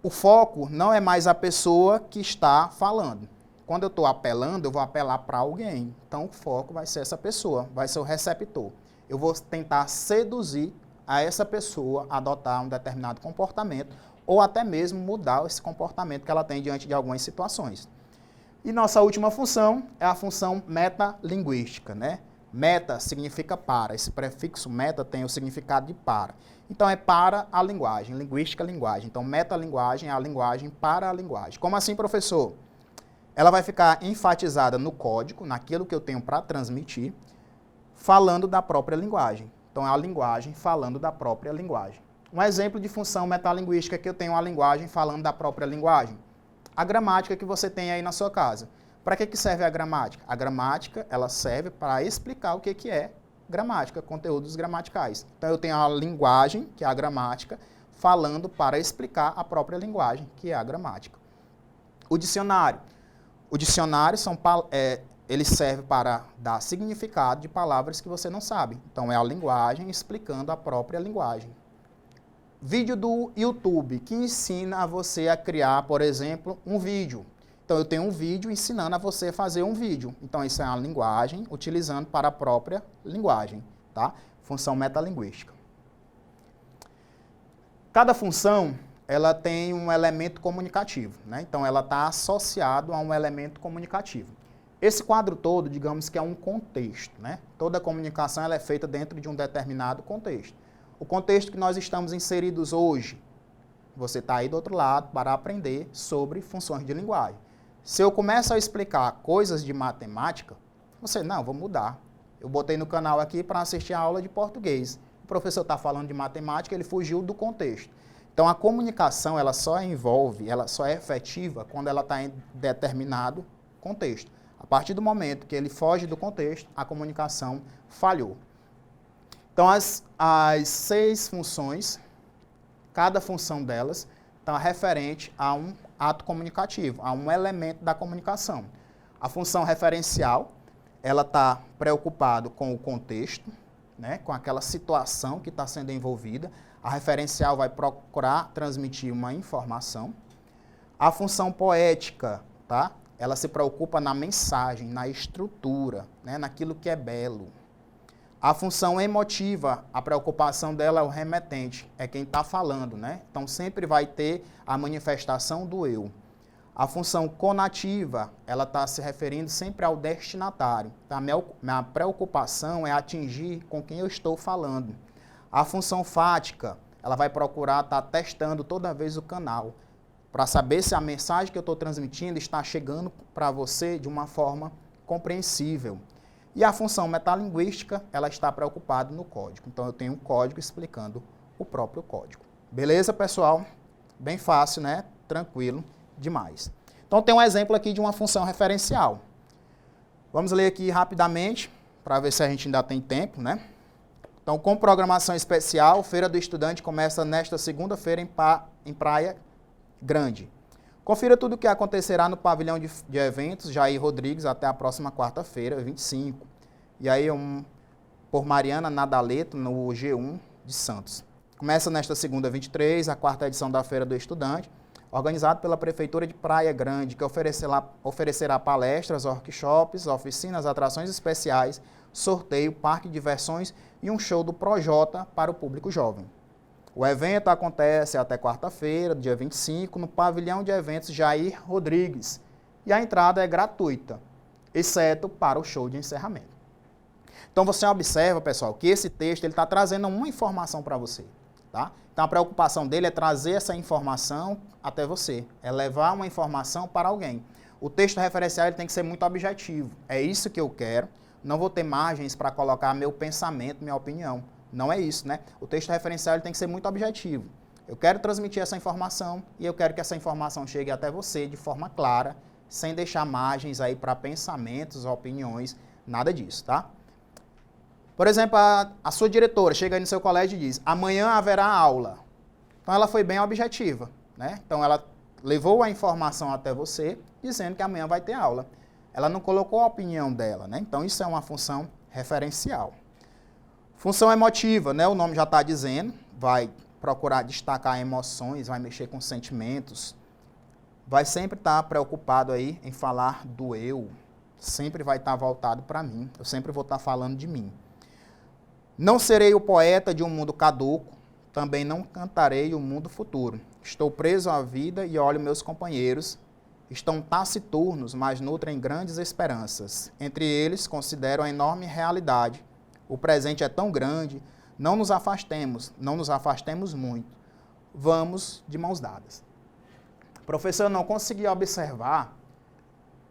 O foco não é mais a pessoa que está falando. Quando eu estou apelando, eu vou apelar para alguém. Então, o foco vai ser essa pessoa, vai ser o receptor. Eu vou tentar seduzir a essa pessoa a adotar um determinado comportamento ou até mesmo mudar esse comportamento que ela tem diante de algumas situações. E nossa última função é a função metalinguística, né? Meta significa para. Esse prefixo meta tem o significado de para. Então, é para a linguagem, linguística, linguagem. Então, metalinguagem é a linguagem para a linguagem. Como assim, professor? Ela vai ficar enfatizada no código, naquilo que eu tenho para transmitir, falando da própria linguagem. Então, é a linguagem falando da própria linguagem. Um exemplo de função metalinguística é que eu tenho a linguagem falando da própria linguagem. A gramática que você tem aí na sua casa. Para que serve a gramática? A gramática, ela serve para explicar o que é gramática, conteúdos gramaticais. Então, eu tenho a linguagem, que é a gramática, falando para explicar a própria linguagem, que é a gramática. O dicionário. O dicionário ele serve para dar significado de palavras que você não sabe. Então, é a linguagem explicando a própria linguagem. Vídeo do YouTube, que ensina a você a criar, por exemplo, um vídeo. Então, eu tenho um vídeo ensinando a você a fazer um vídeo. Então, isso é a linguagem utilizando para a própria linguagem, tá? Função metalinguística. Cada função, ela tem um elemento comunicativo, né? Então, ela está associada a um elemento comunicativo. Esse quadro todo, digamos que é um contexto, né? Toda comunicação ela é feita dentro de um determinado contexto. O contexto que nós estamos inseridos hoje, você está aí do outro lado para aprender sobre funções de linguagem. Se eu começo a explicar coisas de matemática, você, não, vou mudar. Eu botei no canal aqui para assistir a aula de português. O professor está falando de matemática, ele fugiu do contexto. Então, a comunicação, ela só é efetiva quando ela está em determinado contexto. A partir do momento que ele foge do contexto, a comunicação falhou. Então, as 6 funções, cada função delas está referente a um ato comunicativo, a um elemento da comunicação. A função referencial, ela está preocupada com o contexto, né, com aquela situação que está sendo envolvida. A referencial vai procurar transmitir uma informação. A função poética, tá? Ela se preocupa na mensagem, na estrutura, né, naquilo que é belo. A função emotiva, a preocupação dela é o remetente, é quem está falando, né? Então, sempre vai ter a manifestação do eu. A função conativa, ela está se referindo sempre ao destinatário. Tá? A minha preocupação é atingir com quem eu estou falando. A função fática, ela vai procurar estar testando toda vez o canal, para saber se a mensagem que eu estou transmitindo está chegando para você de uma forma compreensível. E a função metalinguística, ela está preocupada no código. Então, eu tenho um código explicando o próprio código. Beleza, pessoal? Bem fácil, né? Tranquilo demais. Então, tem um exemplo aqui de uma função referencial. Vamos ler aqui rapidamente, para ver se a gente ainda tem tempo, né? Então, com programação especial, Feira do Estudante começa nesta segunda-feira em Praia Grande. Confira tudo o que acontecerá no pavilhão de eventos Jair Rodrigues até a próxima quarta-feira, 25. E aí, por Mariana Nadaleto, no G1 de Santos. Começa nesta segunda, 23, a 4ª edição da Feira do Estudante, organizado pela Prefeitura de Praia Grande, que oferecerá palestras, workshops, oficinas, atrações especiais, sorteio, parque de diversões e um show do Projota para o público jovem. O evento acontece até quarta-feira, dia 25, no pavilhão de eventos Jair Rodrigues. E a entrada é gratuita, exceto para o show de encerramento. Então você observa, pessoal, que esse texto está trazendo uma informação para você. Tá? Então a preocupação dele é trazer essa informação até você, é levar uma informação para alguém. O texto referencial ele tem que ser muito objetivo. É isso que eu quero. Não vou ter margens para colocar meu pensamento, minha opinião. Não é isso, né? O texto referencial ele tem que ser muito objetivo. Eu quero transmitir essa informação e eu quero que essa informação chegue até você de forma clara, sem deixar margens aí para pensamentos, opiniões, nada disso, tá? Por exemplo, a sua diretora chega aí no seu colégio e diz, amanhã haverá aula. Então ela foi bem objetiva, né? Então ela levou a informação até você, dizendo que amanhã vai ter aula. Ela não colocou a opinião dela, né? Então isso é uma função referencial. Função emotiva, né? O nome já está dizendo, vai procurar destacar emoções, vai mexer com sentimentos, vai sempre estar preocupado aí em falar do eu, sempre vai estar voltado para mim, eu sempre vou estar falando de mim. Não serei o poeta de um mundo caduco, também não cantarei o mundo futuro. Estou preso à vida e olho meus companheiros, estão taciturnos, mas nutrem grandes esperanças. Entre eles, considero a enorme realidade. O presente é tão grande, não nos afastemos muito. Vamos de mãos dadas. O professor não conseguiu observar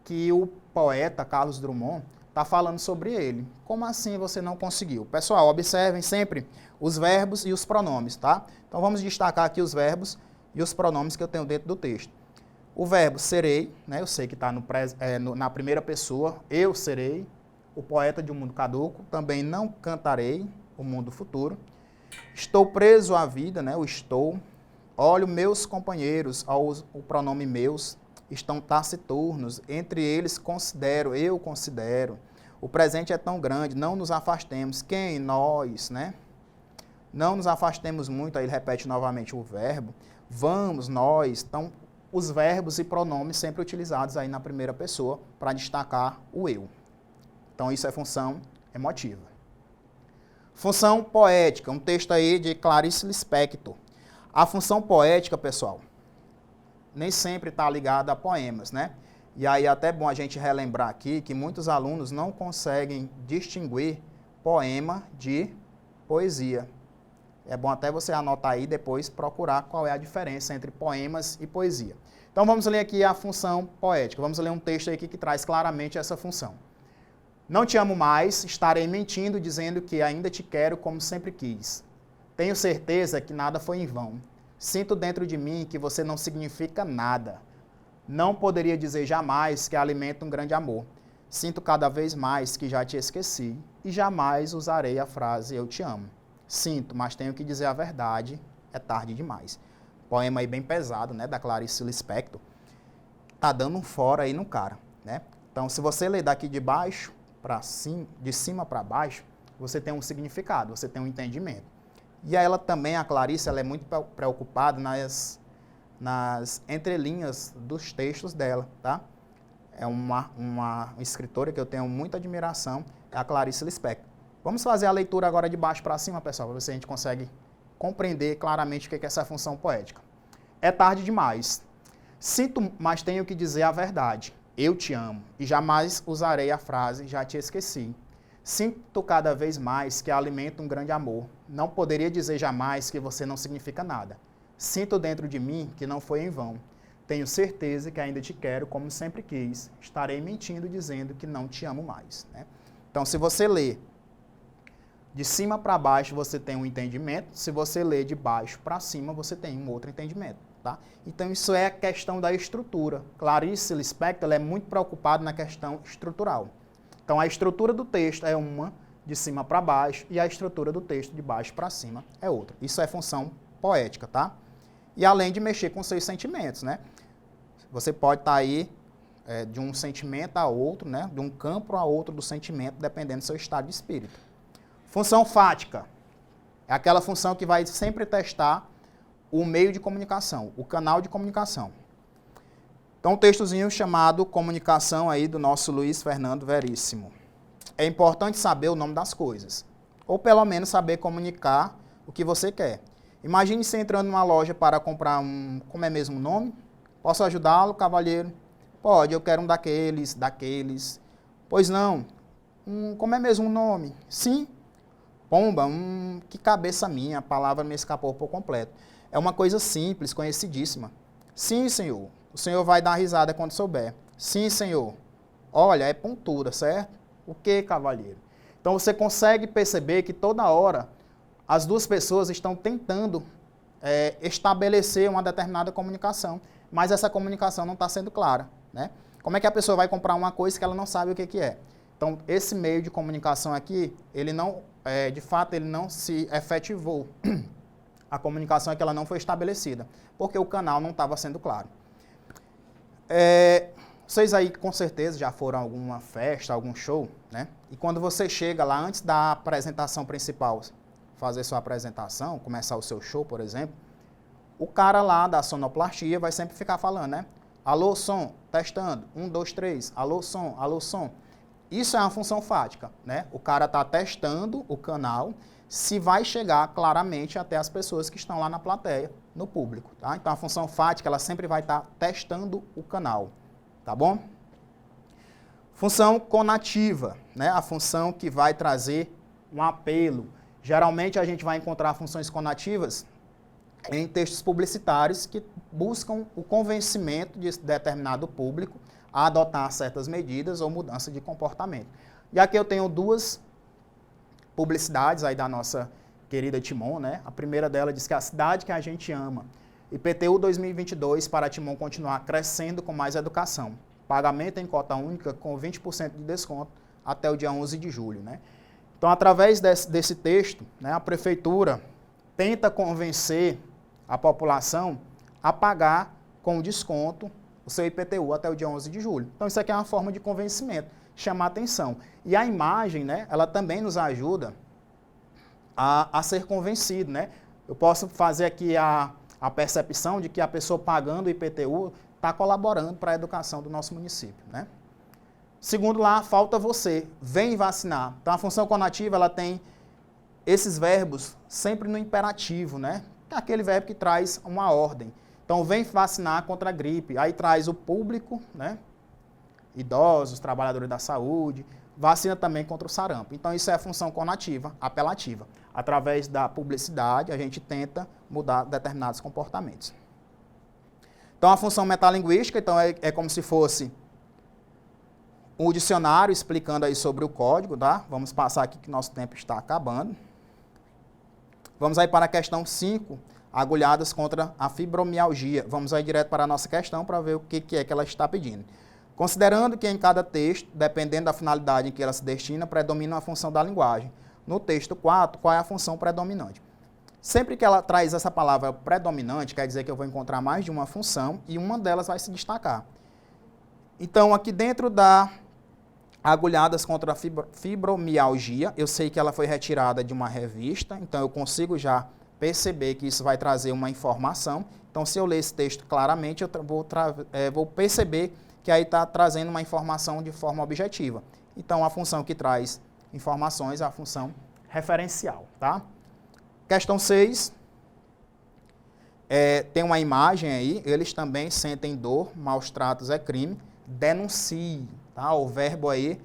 que o poeta Carlos Drummond está falando sobre ele. Como assim você não conseguiu? Pessoal, observem sempre os verbos e os pronomes, tá? Então vamos destacar aqui os verbos e os pronomes que eu tenho dentro do texto. O verbo serei, né? Eu sei que está na primeira pessoa, eu serei. O poeta de um mundo caduco, também não cantarei o mundo futuro. Estou preso à vida, né? O estou. Olho meus companheiros, o pronome meus, estão taciturnos. Entre eles considero, eu considero. O presente é tão grande, não nos afastemos. Quem? Nós, né? Não nos afastemos muito, aí ele repete novamente o verbo. Vamos, nós. Então, os verbos e pronomes sempre utilizados aí na primeira pessoa para destacar o eu. Então, isso é função emotiva. Função poética, um texto aí de Clarice Lispector. A função poética, pessoal, nem sempre está ligada a poemas, né? E aí até é bom a gente relembrar aqui que muitos alunos não conseguem distinguir poema de poesia. É bom até você anotar aí e depois procurar qual é a diferença entre poemas e poesia. Então, vamos ler aqui a função poética. Vamos ler um texto aqui que traz claramente essa função. Não te amo mais, estarei mentindo, dizendo que ainda te quero como sempre quis. Tenho certeza que nada foi em vão. Sinto dentro de mim que você não significa nada. Não poderia dizer jamais que alimenta um grande amor. Sinto cada vez mais que já te esqueci e jamais usarei a frase eu te amo. Sinto, mas tenho que dizer a verdade, é tarde demais. Poema aí bem pesado, né, da Clarice Lispector. Tá dando um fora aí no cara, né? Então, se você ler daqui de baixo para cima, de cima para baixo, você tem um significado, você tem um entendimento. E ela também, a Clarice, ela é muito preocupada nas entrelinhas dos textos dela, tá? É uma escritora que eu tenho muita admiração, é a Clarice Lispector. Vamos fazer a leitura agora de baixo para cima, pessoal, para ver se a gente consegue compreender claramente o que é essa função poética. É tarde demais. Sinto, mas tenho que dizer a verdade. Eu te amo e jamais usarei a frase já te esqueci. Sinto cada vez mais que alimenta um grande amor. Não poderia dizer jamais que você não significa nada. Sinto dentro de mim que não foi em vão. Tenho certeza que ainda te quero como sempre quis. Estarei mentindo dizendo que não te amo mais, né? Então, se você lê de cima para baixo, você tem um entendimento. Se você lê de baixo para cima, você tem um outro entendimento, tá? Então, isso é a questão da estrutura. Clarice Lispector ela é muito preocupada na questão estrutural. Então, a estrutura do texto é uma de cima para baixo e a estrutura do texto de baixo para cima é outra. Isso é função poética, tá? E além de mexer com seus sentimentos, né? Você pode estar aí de um sentimento a outro, né? De um campo a outro do sentimento, dependendo do seu estado de espírito. Função fática é aquela função que vai sempre testar o meio de comunicação, o canal de comunicação. Então, um textozinho chamado Comunicação aí do nosso Luiz Fernando Veríssimo. É importante saber o nome das coisas, ou pelo menos saber comunicar o que você quer. Imagine você entrando numa loja para comprar como é mesmo o nome? Posso ajudá-lo, cavalheiro? Pode, eu quero um daqueles. Pois não. Como é mesmo o nome? Sim. Pomba, que cabeça minha, a palavra me escapou por completo. É uma coisa simples, conhecidíssima. Sim, senhor. O senhor vai dar risada quando souber. Sim, senhor. Olha, é pontura, certo? O que, cavalheiro? Então você consegue perceber que toda hora as duas pessoas estão tentando estabelecer uma determinada comunicação, mas essa comunicação não está sendo clara, né? Como é que a pessoa vai comprar uma coisa que ela não sabe o que é? Então, esse meio de comunicação aqui, ele não, de fato, ele não se efetivou. A comunicação é que ela não foi estabelecida, porque o canal não estava sendo claro. Vocês aí, com certeza, já foram a alguma festa, algum show, né? E quando você chega lá, antes da apresentação principal, fazer sua apresentação, começar o seu show, por exemplo, o cara lá da sonoplastia vai sempre ficar falando, né? Alô, som, testando, 1, 2, 3, alô, som, alô, som. Isso é uma função fática, né? O cara está testando o canal, se vai chegar claramente até as pessoas que estão lá na plateia, no público, tá? Então, a função fática, ela sempre vai estar testando o canal, tá bom? Função conativa, né? A função que vai trazer um apelo. Geralmente, a gente vai encontrar funções conativas em textos publicitários que buscam o convencimento de determinado público a adotar certas medidas ou mudança de comportamento. E aqui eu tenho duas publicidades aí da nossa querida Timon, né? A primeira dela diz que a cidade que a gente ama. IPTU 2022 para a Timon continuar crescendo com mais educação. Pagamento em cota única com 20% de desconto até o dia 11 de julho, né? Então, através desse texto, né, a prefeitura tenta convencer a população a pagar com desconto o seu IPTU até o dia 11 de julho. Então, isso aqui é uma forma de convencimento, chamar atenção. E a imagem, né, ela também nos ajuda a ser convencido, né? Eu posso fazer aqui a percepção de que a pessoa pagando o IPTU está colaborando para a educação do nosso município, né? Segundo lá, falta você, vem vacinar. Então, a função conativa, ela tem esses verbos sempre no imperativo, né? É aquele verbo que traz uma ordem. Então, vem vacinar contra a gripe. Aí traz o público, né? Idosos, trabalhadores da saúde, vacina também contra o sarampo. Então, isso é a função conativa, apelativa. Através da publicidade, a gente tenta mudar determinados comportamentos. Então, a função metalinguística, então, é como se fosse um dicionário explicando aí sobre o código, tá? Vamos passar aqui que nosso tempo está acabando. Vamos aí para a questão 5, agulhadas contra a fibromialgia. Vamos aí direto para a nossa questão para ver o que é que ela está pedindo. Considerando que em cada texto, dependendo da finalidade em que ela se destina, predomina uma função da linguagem. No texto 4, qual é a função predominante? Sempre que ela traz essa palavra predominante, quer dizer que eu vou encontrar mais de uma função e uma delas vai se destacar. Então, aqui dentro da agulhadas contra a fibromialgia, eu sei que ela foi retirada de uma revista, então eu consigo já perceber que isso vai trazer uma informação. Então, se eu ler esse texto claramente, eu vou perceber que aí está trazendo uma informação de forma objetiva. Então, a função que traz informações é a função referencial, tá? Questão 6, tem uma imagem aí, eles também sentem dor, maus tratos é crime, denuncie, tá? O verbo aí,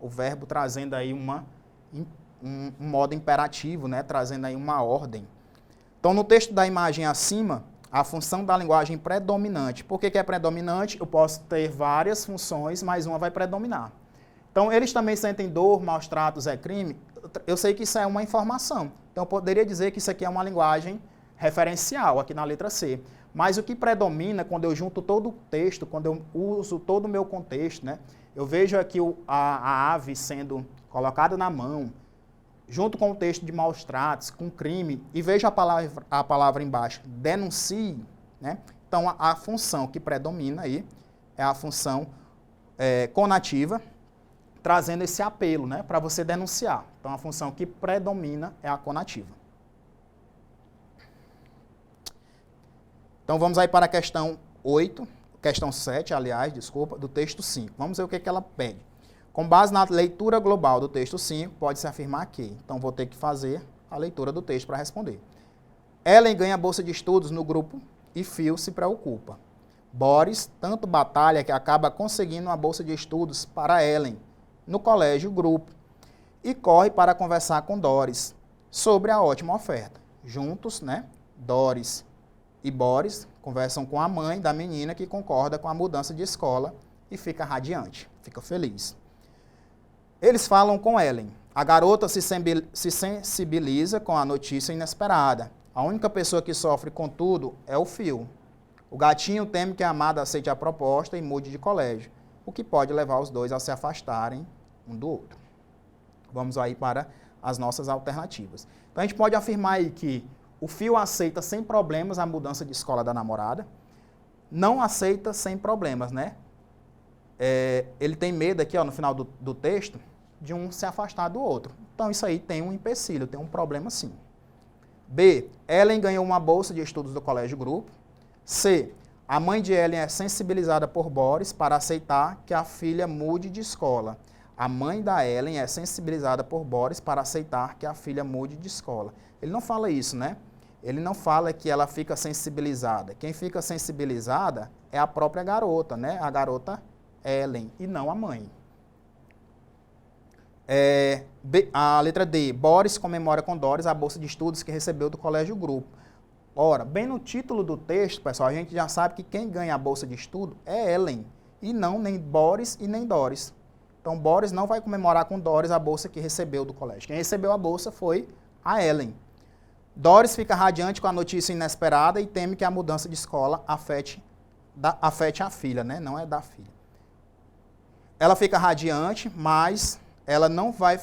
o verbo trazendo aí um modo imperativo, né? Trazendo aí uma ordem. Então, no texto da imagem acima, a função da linguagem predominante. Por que é predominante? Eu posso ter várias funções, mas uma vai predominar. Então, eles também sentem dor, maus tratos é crime. Eu sei que isso é uma informação. Então, eu poderia dizer que isso aqui é uma linguagem referencial, aqui na letra C. Mas o que predomina quando eu junto todo o texto, quando eu uso todo o meu contexto, né? Eu vejo aqui a ave sendo colocada na mão, junto com o texto de maus tratos, com crime, e vejo a palavra embaixo, denuncie, né? Então, a função que predomina aí é a função conativa, trazendo esse apelo, né, para você denunciar. Então, a função que predomina é a conativa. Então, vamos aí para a questão 8, questão 7, aliás, desculpa, do texto 5. Vamos ver o que ela pede. Com base na leitura global do texto 5, pode-se afirmar que. Então, vou ter que fazer a leitura do texto para responder. Ellen ganha bolsa de estudos no grupo e Phil se preocupa. Boris tanto batalha que acaba conseguindo uma bolsa de estudos para Ellen no colégio grupo e corre para conversar com Doris sobre a ótima oferta. Juntos, né, Doris e Boris conversam com a mãe da menina que concorda com a mudança de escola e fica radiante, fica feliz. Eles falam com Ellen. A garota se sensibiliza com a notícia inesperada. A única pessoa que sofre com tudo é o Phil. O gatinho teme que a amada aceite a proposta e mude de colégio, o que pode levar os dois a se afastarem um do outro. Vamos aí para as nossas alternativas. Então a gente pode afirmar aí que o Phil aceita sem problemas a mudança de escola da namorada, não aceita sem problemas, né? Ele tem medo aqui, ó, no final do texto, de um se afastar do outro. Então isso aí tem um empecilho, tem um problema sim. B. Ellen ganhou uma bolsa de estudos do colégio grupo. C. A mãe de Ellen é sensibilizada por Boris para aceitar que a filha mude de escola. A mãe da Ellen é sensibilizada por Boris para aceitar que a filha mude de escola. Ele não fala isso, né? Ele não fala que ela fica sensibilizada. Quem fica sensibilizada é a própria garota, né? A garota Ellen, e não a mãe. A letra D. Boris comemora com Doris a bolsa de estudos que recebeu do colégio grupo. Ora, bem no título do texto, pessoal, a gente já sabe que quem ganha a bolsa de estudo é Ellen, e não nem Boris e nem Doris. Então, Boris não vai comemorar com Doris a bolsa que recebeu do colégio. Quem recebeu a bolsa foi a Ellen. Doris fica radiante com a notícia inesperada e teme que a mudança de escola afete a filha, né? Não é da filha. Ela fica radiante, mas ela não vai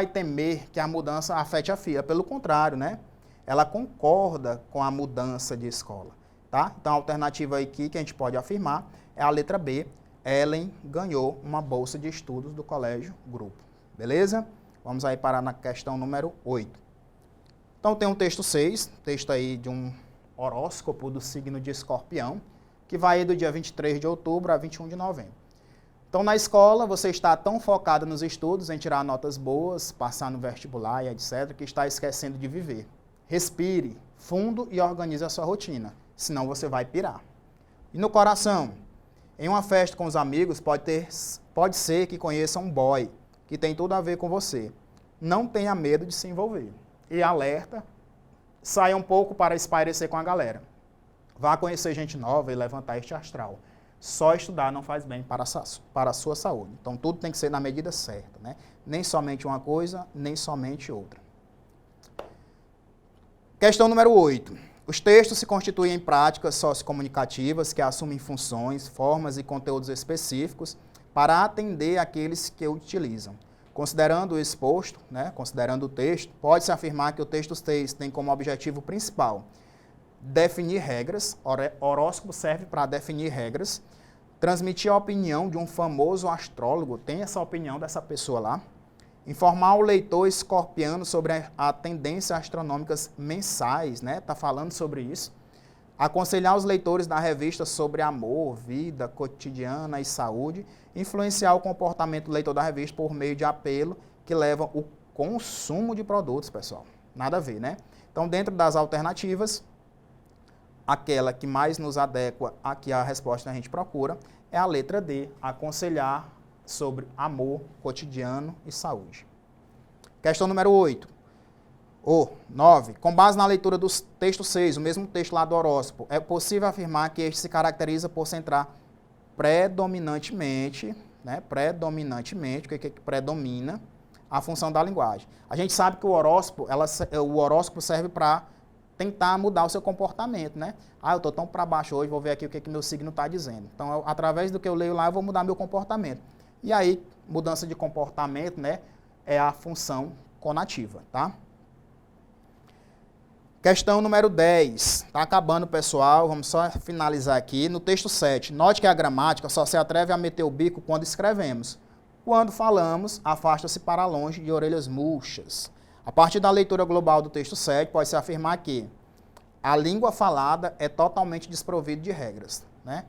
temer que a mudança afete a filha. Pelo contrário, né? Ela concorda com a mudança de escola, tá? Então, a alternativa aqui que a gente pode afirmar é a letra B. Ellen ganhou uma bolsa de estudos do colégio grupo. Beleza? Vamos aí parar na questão número 8. Então, tem um texto 6, texto aí de um horóscopo do signo de Escorpião, que vai do dia 23 de outubro a 21 de novembro. Então, na escola, você está tão focado nos estudos, em tirar notas boas, passar no vestibular e etc., que está esquecendo de viver. Respire fundo e organize a sua rotina, senão você vai pirar. E no coração, em uma festa com os amigos, pode ser que conheça um boy, que tem tudo a ver com você. Não tenha medo de se envolver. E alerta, saia um pouco para espairecer com a galera. Vá conhecer gente nova e levantar este astral. Só estudar não faz bem para a sua saúde. Então, tudo tem que ser na medida certa, né? Nem somente uma coisa, nem somente outra. Questão número 8. Os textos se constituem em práticas sociocomunicativas que assumem funções, formas e conteúdos específicos para atender aqueles que o utilizam. Considerando o exposto, né, considerando o texto, pode-se afirmar que o texto 6 tem como objetivo principal definir regras, horóscopo serve para definir regras, transmitir a opinião de um famoso astrólogo, tem essa opinião dessa pessoa lá, informar o leitor escorpiano sobre a tendência astronômicas mensais, né? Tá falando sobre isso. Aconselhar os leitores da revista sobre amor, vida cotidiana e saúde. Influenciar o comportamento do leitor da revista por meio de apelo que leva o consumo de produtos, pessoal. Nada a ver, né? Então, dentro das alternativas, aquela que mais nos adequa a que a resposta que a gente procura é a letra D, aconselhar sobre amor, cotidiano e saúde. Questão número 8. 9. Com base na leitura do texto 6, o mesmo texto lá do horóscopo, é possível afirmar que este se caracteriza por centrar predominantemente, né? Predominantemente, o que predomina? A função da linguagem. A gente sabe que o horóscopo serve para tentar mudar o seu comportamento, né? Eu estou tão para baixo hoje, vou ver aqui o que meu signo está dizendo. Então, através do que eu leio lá, eu vou mudar meu comportamento. E aí, mudança de comportamento, né, é a função conativa, tá? Questão número 10. Está acabando, pessoal. Vamos só finalizar aqui. No texto 7, note que a gramática só se atreve a meter o bico quando escrevemos. Quando falamos, afasta-se para longe de orelhas murchas. A partir da leitura global do texto 7, pode-se afirmar que a língua falada é totalmente desprovida de regras, né?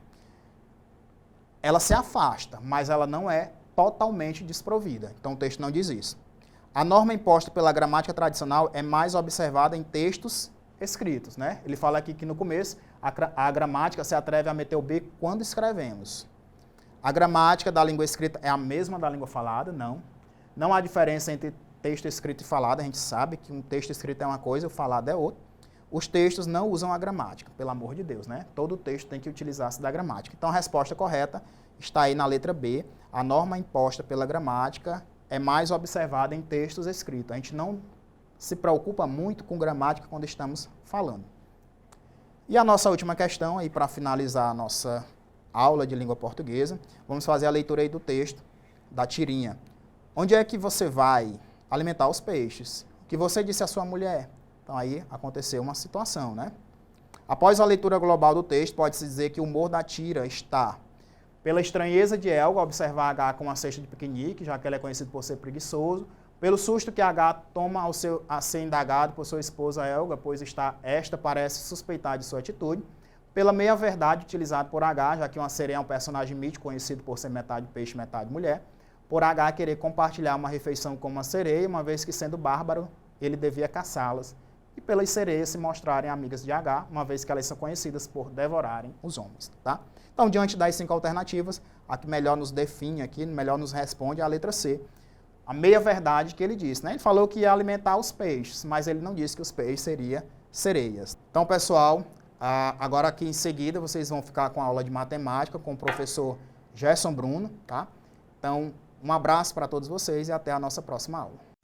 Ela se afasta, mas ela não é totalmente desprovida. Então, o texto não diz isso. a norma imposta pela gramática tradicional é mais observada em textos escritos, né? Ele fala aqui que no começo a gramática se atreve a meter o B quando escrevemos. A gramática da língua escrita é a mesma da língua falada? Não. Não há diferença entre texto escrito e falado, a gente sabe que um texto escrito é uma coisa, o falado é outra. Os textos não usam a gramática, pelo amor de Deus, né? Todo texto tem que utilizar-se da gramática. Então a resposta correta está aí na letra B. A norma imposta pela gramática é mais observada em textos escritos. A gente não se preocupa muito com gramática quando estamos falando. E a nossa última questão, aí para finalizar a nossa aula de língua portuguesa, vamos fazer a leitura aí do texto, da tirinha. Onde é que você vai alimentar os peixes? O que você disse à sua mulher? Então aí aconteceu uma situação, né? Após a leitura global do texto, pode-se dizer que o humor da tira está pela estranheza de Helga observar H com uma cesta de piquenique, já que ele é conhecido por ser preguiçoso, pelo susto que H toma a ser indagado por sua esposa Helga, pois esta parece suspeitar de sua atitude, pela meia-verdade utilizada por H, já que uma sereia é um personagem mítico conhecido por ser metade peixe, metade mulher, por H querer compartilhar uma refeição com uma sereia, uma vez que, sendo bárbaro, ele devia caçá-las, e pelas sereias se mostrarem amigas de H, uma vez que elas são conhecidas por devorarem os homens. Tá? Então, diante das 5 alternativas, a que melhor nos define aqui, melhor nos responde é a letra C, a meia-verdade que ele disse, né? Ele falou que ia alimentar os peixes, mas ele não disse que os peixes seriam sereias. Então, pessoal, agora aqui em seguida vocês vão ficar com a aula de matemática com o professor Gerson Bruno, tá? Então, um abraço para todos vocês e até a nossa próxima aula.